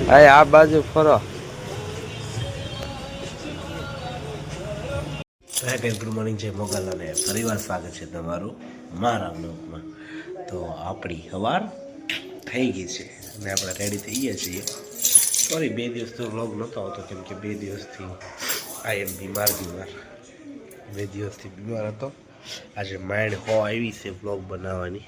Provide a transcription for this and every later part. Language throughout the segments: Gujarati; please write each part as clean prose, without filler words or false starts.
આ બાજુ ફરો. ગુડ મોર્નિંગ જય મોગલ અને ફરીવાર સ્વાગત છે તમારું મારા બ્લોગમાં. તો આપણી સવાર થઈ ગઈ છે અને આપણે રેડી થઈ ગયા છીએ. સોરી 2 દિવસનો વ્લોગ નહોતો આવતો કેમ કે 2 દિવસથી બીમાર 2 દિવસથી બીમાર હતો. આજે માઇન્ડ આવી છે વ્લોગ બનાવવાની.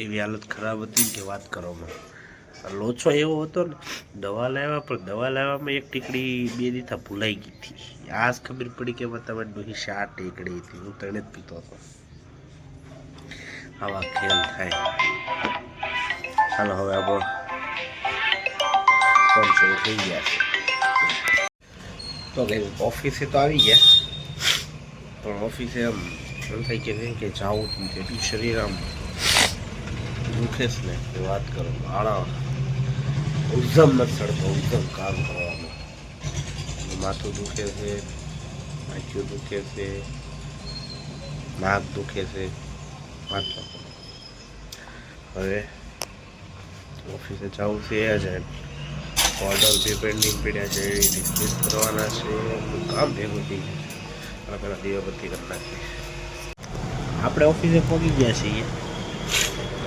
એવી હાલત ખરાબ હતી કે વાત કરવામાં. લોચો એવો હતો ને, દવા લાવ્યા પણ દવા લાવવામાં એક ટીકડી 2 દીથા ભૂલાઈ ગઈ હતી. આજ ખબર પડી કે તમે ડોહી 4 ટીકડી હતી. હું 3 જ પીતો હતો. આવા ખેલ થાય. ચાલો હવે આપણો ફોન શરૂ થઈ ગયા છે. તો કંઈ ઓફિસે તો આવી ગયા પણ ઓફિસે એમ થાય કે જવું કે શરીર આમ દુખે છે ને એ વાત કરો. આળા ઉજમ નથી ચડતો. ઉજમ કામ કરવાનું. માથું દુખે છે, આંખીઓ દુખે છે, નાક દુખે છે. હવે ઓફિસે જવું છે જ. ઓર્ડર બી પેન્ડિંગ પડ્યા છે, ડિસ્મિસ કરવાના છે. કામ ભેગું થઈ ગયું. પેલા દીવાબત્તી કરી નાખી. આપણે ઓફિસે પહોંચી ગયા છીએ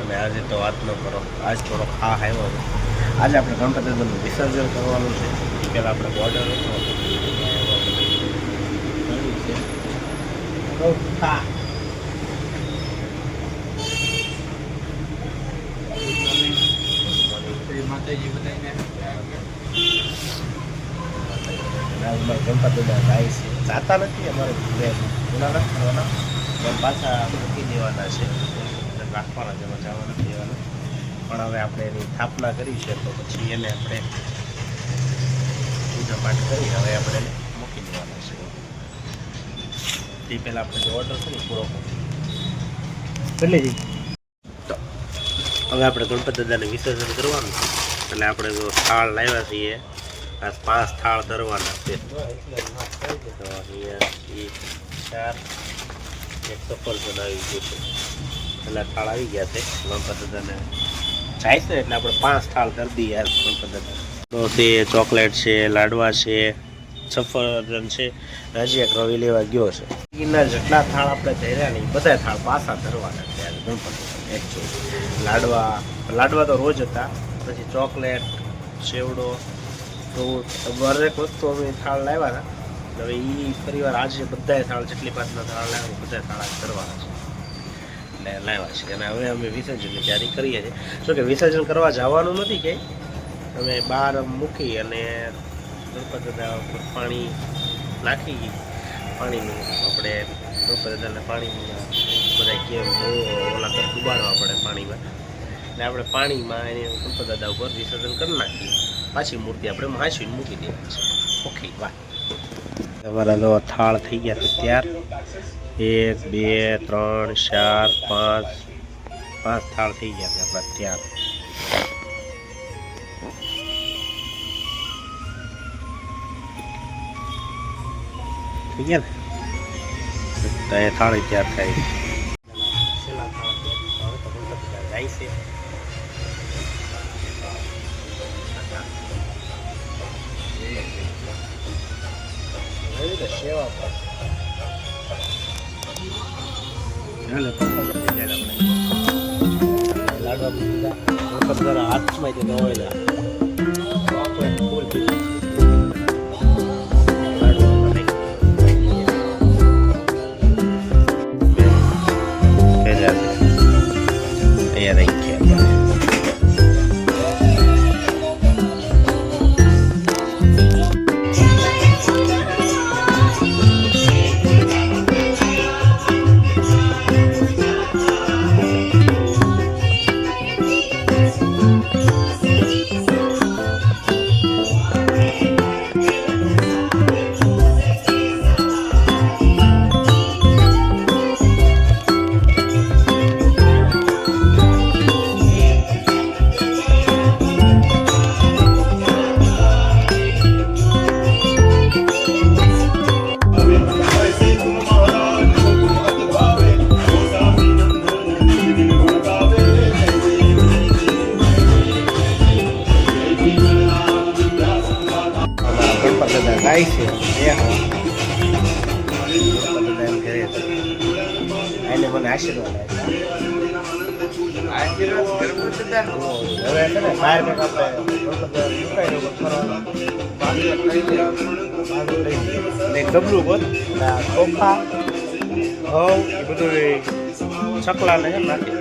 અને આજે તો વાત ન કરો. આજ થોડો આવ્યો છે. આજે આપણે ગણપતિનું વિસર્જન કરવાનું છે. પહેલાં આપણે બોર્ડર હતો માતાજી બધાને ગણપતિ જાય છે. જાતા નથી અમારે ગુના નથી કરવાના પણ પાછા મૂકી દેવાના છે. રાખવાના છે, એમાં જવા નથી દેવાના. પણ હવે આપણે એની સ્થાપના કરી છે તો પછી એને આપણે પૂજા પાઠ કરી હવે આપણે એને મૂકી દેવાના છે. તે પહેલાં આપણે જે ઓર્ડર છે ને પૂરો કરી તો હવે આપણે ગણપતિ દાદાને વિસર્જન કરવાનું છે. એટલે આપણે જો થાળ લાવ્યા છીએ, આ 5 થાળ ધરવાના છે. તો અહીંયા 4 એક સફરજન આવી ગયું છે. એટલે થાળ આવી ગયા છે. ગણપતિ દાદાને જાય છે એટલે આપણે 5 થાળ ધરી દઈએ ગણપતિ દાદા. તો તે ચોકલેટ છે, લાડવા છે, સફરજન છે. હજી એક રવિ લેવા ગયો છે. એના જેટલા થાળ આપણે ધર્યા ને એ બધા થાળ પાછા ધરવાના છે ગણપતિ. લાડવા તો રોજ હતા. પછી ચોકલેટ, સેવડો, ફ્રૂટ, દરેક વસ્તુ અમે થાળ લાવ્યા હતા. હવે એ ફરીવાર આજે બધા થાળ જેટલી પાછના થાળ લાવ્યા બધા થાળ આજ કરવાના છે એટલે લાવ્યા છે. અને હવે અમે વિસર્જનની તૈયારી કરીએ છીએ. શું કે વિસર્જન કરવા જવાનું નથી કે અમે બહાર મૂકી અને ગણપતિ દાદા ઉપર પાણી નાખી. પાણીનું આપણે ગણપતિ દાદાને પાણીમાં બધા કેમ ઓલા તરફ ડુબાડવા પડે પાણીમાં. એટલે આપણે પાણીમાં એને ગણપતિ દાદા ઉપર વિસર્જન કરી નાખીએ. પાછી મૂર્તિ આપણે હાંસવીને મૂકી દેવાની છે. ઓકે વાહ. તમારા જો થાળ થઈ ગયા છે ત્યાર. 1 2 3 4 5 થાળ થઈ ગયા છે આપણા ત્યાર. થઈ ગયા ને તો એ થાળી તૈયાર થાય. છેલ્લા થાળ હવે તો ગણપતિ જાય છે. સેવા લાડવા બધા હાથમાં દોડેલા જાય છે એ હા બધા એમ ઘરે આને મને આશીર્વાદ હવે છે ને બહાર કંઈક આપણે ગબલું બોલ ચોખા ઘઉં એ બધું ચકલા ને નાખી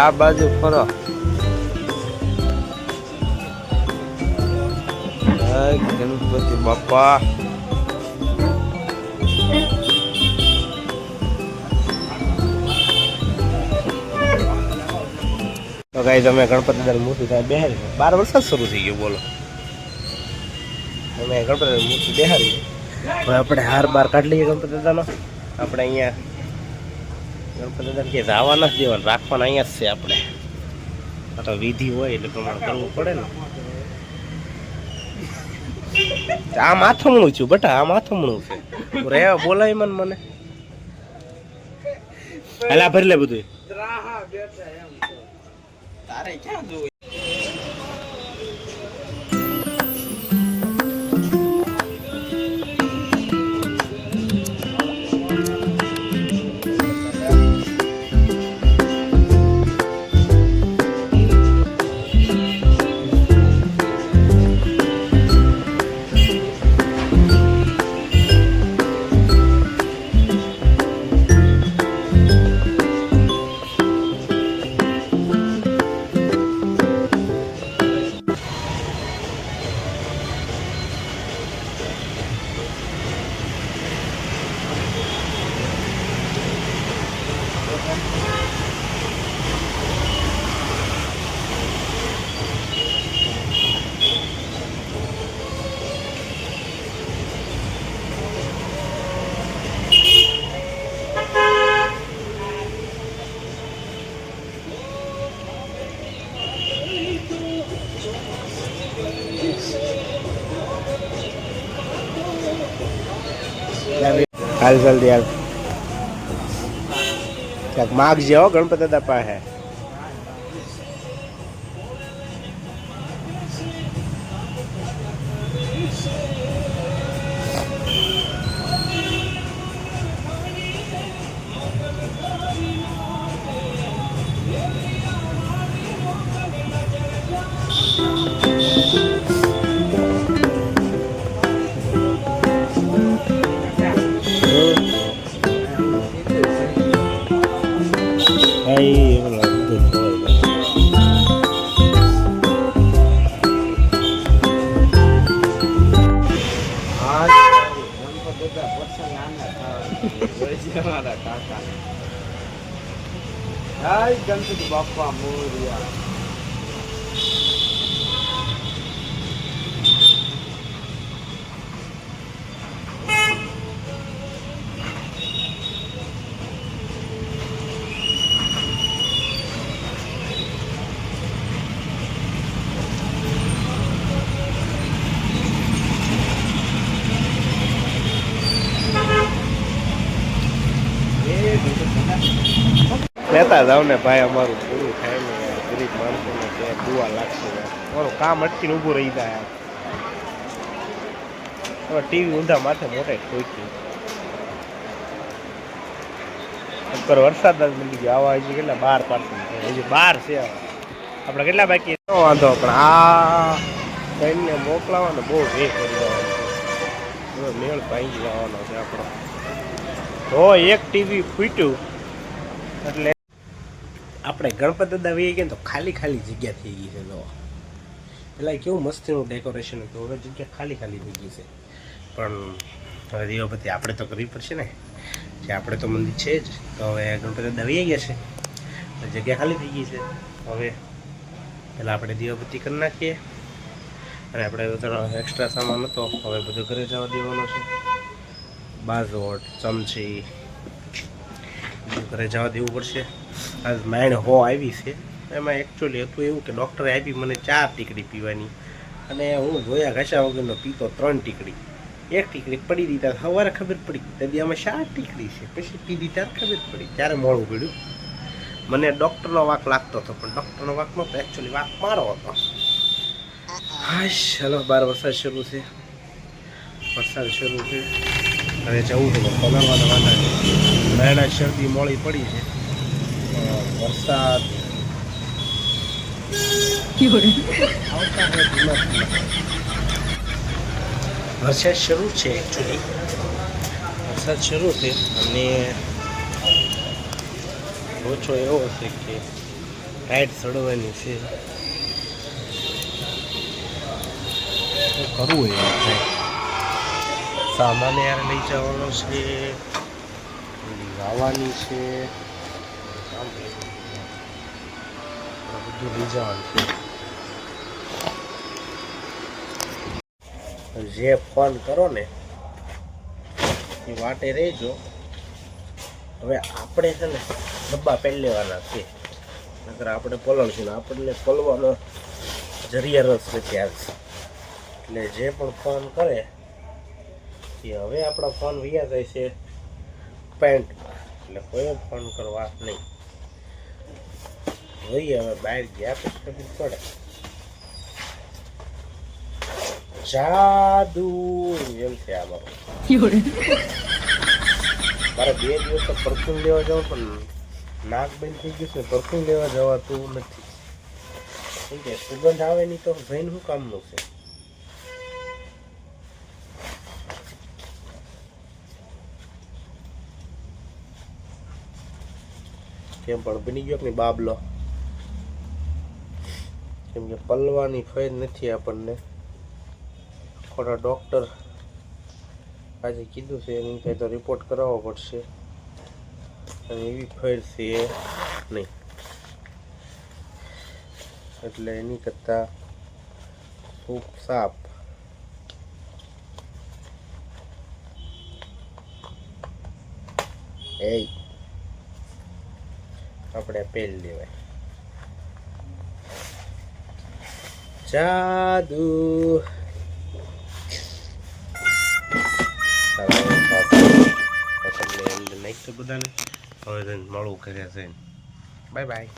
આ બાજુ ફરો. ગણપતિ બાપા તો ગાઈસ અમે ગણપતિ દાદાની મૂર્તિ ત્યાં બેહારી 12 વર્ષ શરૂ થઈ ગયો બોલો અમે ગણપતિ દાદાની મૂર્તિ બેહારી હવે આપણે હાર બાર કાઢી લઈએ ગણપતિ દાદાનો આપણે અહીંયા ગણપતિ દાદાને કે જવા નથી દેવાનું રાખવાના અહીંયા જ છે આપણે આ તો વિધિ હોય એટલે પ્રમાણે કરવું પડે ને આ માથમણું છું બટા આ માથમણું છે રે બોલાય મને હાલા ભરી લે બધું તારે ક્યાં જોવું હાલ જલ્દી હાલ ક્યાંક માગજે હો ગણપતિ દાદા પાસે ગણપતિ બાપા મોરિયા. લેતા જાવ ને ભાઈ અમારું પૂરું થાય ને ગરીબ માણસોને ત્યાં દુઆ લાગશે મારું કામ અટકીને ઊભું રહી જાય હવે ટીવી ઊંધા માથે મોટે ઠોક્યું ઉપર વરસાદ જ મળી ગયો આવા હજી કેટલા 12% હજી 12 છે આપણે કેટલા બાકી ન વાંધો પણ આ ટ્રેનને મોકલાવાનો બહુ વેગ કરી દેવાનો મેળ ભાંગી જવાનો છે આપણો તો એક ટીવી ફૂટ્યું એટલે આપણે ગણપતિ દાદા વહી ગયા તો ખાલી ખાલી જગ્યા થઈ ગઈ છે જો પેલા કેવું મસ્તીનું ડેકોરેશન હતું હવે જગ્યા ખાલી ખાલી થઈ ગઈ છે પણ હવે દીવાબત્તી આપણે તો કરવી પડશે ને જે આપણે તો મંદિર છે જ તો હવે ગણપતિ દાદા વહી ગયા છે જગ્યા ખાલી થઈ ગઈ છે હવે પહેલાં આપણે દીવાબત્તી કરી નાખીએ અને આપણે બધો એક્સ્ટ્રા સામાન હતો હવે બધું ઘરે જવા દેવાનો છે બાજોટ ચમચી ઘરે જવા દેવું પડશે આજ માઇન્ડ હો આવી છે એમાં એકચ્યુઅલી હતું એવું કે ડૉક્ટરે આપી મને 4 ટીકડી પીવાની અને હું જોયા ઘસા વગરનો પીતો 3 ટીકડી. એક ટીકડી પડી દીધી સવારે ખબર પડી તેથી આમાં 4 ટીકડી છે. પછી પીધી ત્યારે ખબર પડી, ત્યારે મોડું પડ્યું. મને ડૉક્ટરનો વાંક લાગતો હતો, પણ ડૉક્ટરનો વાંક નહોતો, એકચ્યુઅલી વાંક મારો હતો. હાશ, ચાલો બહાર વરસાદ શરૂ છે. હવે જવું છે પલળવાના વાંધા છે. નાના શરદી મોળી પડી છે. વરસાદ આવતા હોય ધીમા ધીમા. વરસાદ શરૂ છે એકચ્યુઅલી. વરસાદ શરૂ છે અને ઓછો એવો છે કે ટાઈટ ચડવાની છે. શું કરવું યાર? સામાન યાર લઈ જવાનો છે, લાવવાની છે, બધું લઈ જવાનું છે. જે ફોન કરો ને એ વાટે રહેજો. હવે આપણે છે ને ડબ્બા પહેરી લેવાના છે, નકર આપણે પલળશું ને આપણને પલવાનો જરિયા રસ નથી આવશે. એટલે જે પણ ફોન કરે એ હવે આપણા ફોન વૈયા જાય છે પેન્ટમાં, એટલે કોઈ ફોન કરવા નહીં. જોઈએ હવે બહાર ગયા પછી ખબર પડે. જાદુ એમ છે આ મારું. મારે 2 દિવસ તો પરફ્યુમ લેવા જવું, પણ નાક બંધ થઈ ગયું છે. પરફ્યુમ લેવા જવાતું નથી. કેમ કે સુગંધ આવે નહીં તો જઈને શું કામનું છે? કેમ પણ બની ગયો કે બાબલો? કેમ કે પલવાની ફેર નથી આપણને. ખોટા ડૉક્ટર આજે કીધું છે એની થાય તો રિપોર્ટ કરાવવો પડશે, અને એવી ફેર છે નહીં. એટલે એની કરતાં સૂપ સાપ એ આપણે પહેરી લેવાય. જાદુ તમને નાખ્યું બધાને. હવે જઈને મળવું ઘરે જઈને. Bye bye.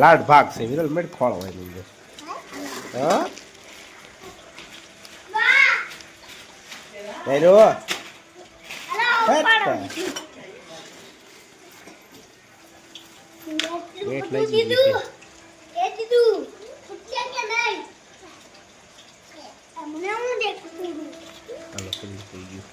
લાડ ભાગ છે વિરલ મેળ ખોળ હોય નહીં. હા હેલો વેટ લઈ દીધી છે. હાલો થઈ ગયું.